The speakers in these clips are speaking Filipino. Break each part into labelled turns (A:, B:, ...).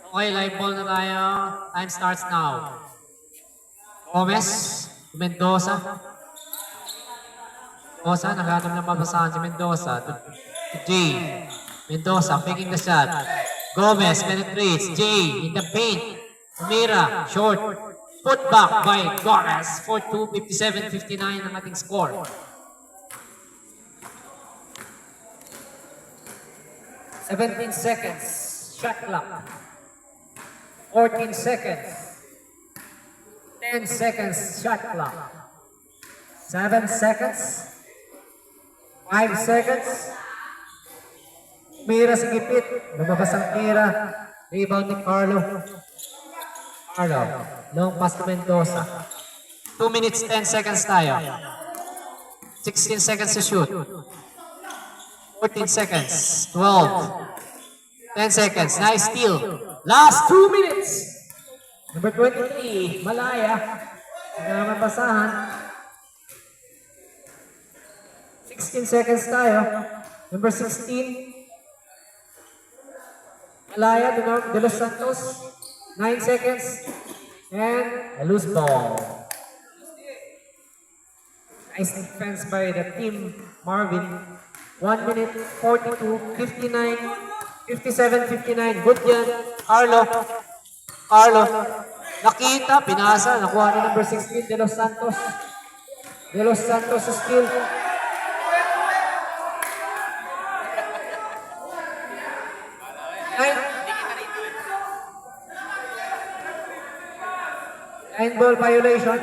A: Okay, live ball na tayo. Time starts now. Gomez, Mendoza. Mendoza, naghanap ng mabasahan si Mendoza. To Jay. Mendoza, faking the shot. Gomez penetrates. Jay in the paint. Umira, short. Put back by Gomez. 4-2, 57-59 ang ating score.
B: 17 seconds. Shot clock. 14 seconds. 10 seconds. Shot clock. 7 seconds. 5 seconds. Mira sa gipit. Lumabas ang Mira. Rebound ni Carlo. Carlo. Long pass to Mendoza.
A: 2 minutes, 10 seconds tayo. 16 seconds to shoot. 14 seconds. 12. 10 seconds. Nice steal. Last 2 minutes.
B: Number 23, Malaya. Nagkaroon basahan. 16 seconds tayo. Number 16, Malaya de Los Santos. 9 seconds. And a loose ball. Nice defense by the team Marvin. 1 minute, 42, 59, 57, 59. Good yan.
A: Carlo. Carlo. Nakita, pinasa.
B: Nakuha ni number 16, De Los Santos. De Los Santos steal. Nine ball violation.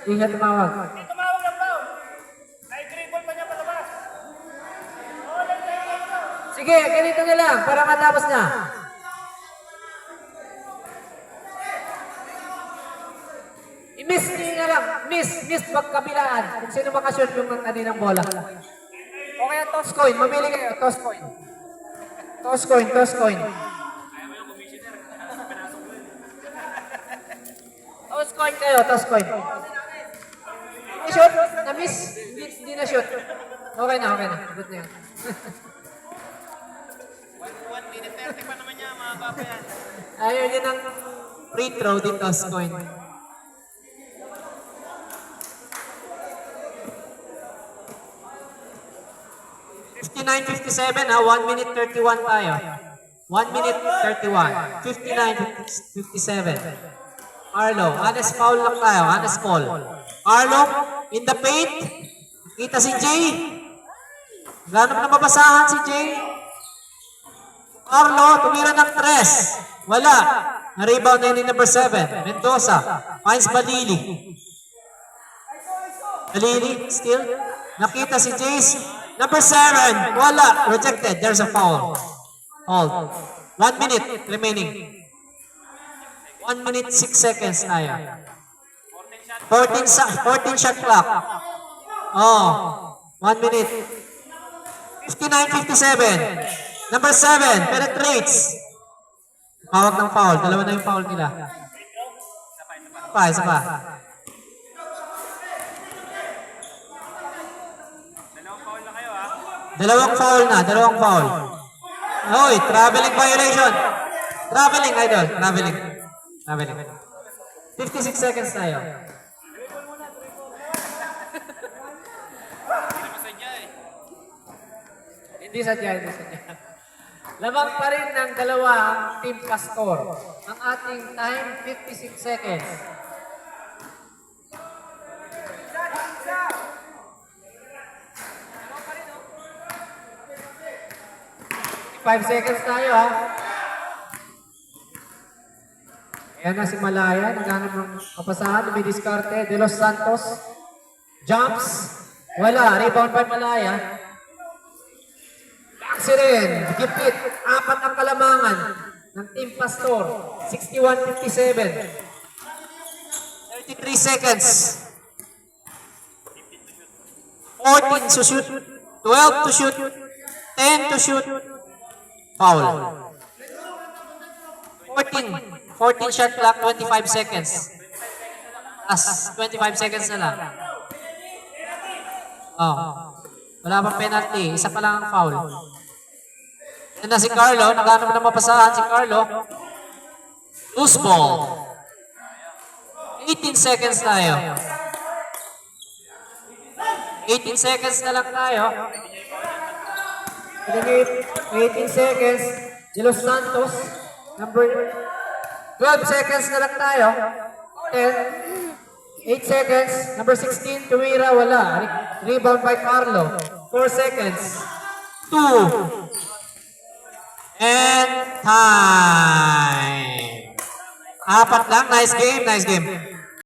B: Hindi siya tumawag.
C: Tumawag ng foul. Na-dribble pa niya palabas.
B: Sige, ganito na lang para matapos na. I-miss niyo na lang. Miss pagkabilaan. Kung sino makashoot yung kaninang bola. O kaya toss coin. Mamili kayo. Toss coin. Toss coin, toss coin. Toss coin kayo, toss coin. I-shoot? Na-miss? Hindi na-shoot. Okay na. Good na yun.
C: 1 minute 30 pa naman niya, mga papa yan.
B: Ayaw niya ng
A: Free throw din toss coin. Fifty-nine, 57 ha. 1 minute 31 tayo. 1 minute 31. 59, 57. Arlo, honest foul lang tayo. Honest foul. Arlo, in the paint. Kita si Jay. Ganap na mabasahan si Jay. Arlo, tumira ng 3. Wala. Na-rebound na ni number 7. Mendoza. Finds Balili. Balili, still. Nakita si Jace. Number 7. Wala. Rejected. There's a foul. Hold. 1 minute remaining. 1 minute 6 seconds tayo. 14 shot clock. Oh. 1 minute. 59, 57. Number 7. Penetrates. Hawak ng foul. Dalawa na yung foul nila. Isa pa. Dalawang foul. Hoy, traveling violation. Traveling, idol. Traveling.
B: 56 seconds tayo. Hindi sadya. Lamang pa rin ng dalawa ang Team Pastor. Ang ating time, 56 seconds. Five seconds tayo ha. Ayan na si Malaya. Naghanap ng kapasahan. May diskarte. De Los Santos. Jumps. Wala. Rebound by Malaya. Taxi rin. Gipit. 4 ang kalamangan ng Team Pastor. 61-57.
A: 33 seconds. 14 to shoot. 12 to shoot. 10 to shoot. Foul. 14 shot clock, 25 seconds. As 25 seconds na lang. Oh. Wala pang penalty. Isa pa lang ang foul. Yan na si Carlo. Naghanap na mapasahan si Carlo. Loose ball. 18 seconds tayo. 18 seconds na lang tayo.
B: 18 seconds. De Los Santos. Number 12 seconds na lang tayo. 10. 8 seconds. Number 16, Tumira, wala. Rebound by Carlo. 4 seconds.
A: 2. And time. Apat lang. Nice game. Nice game.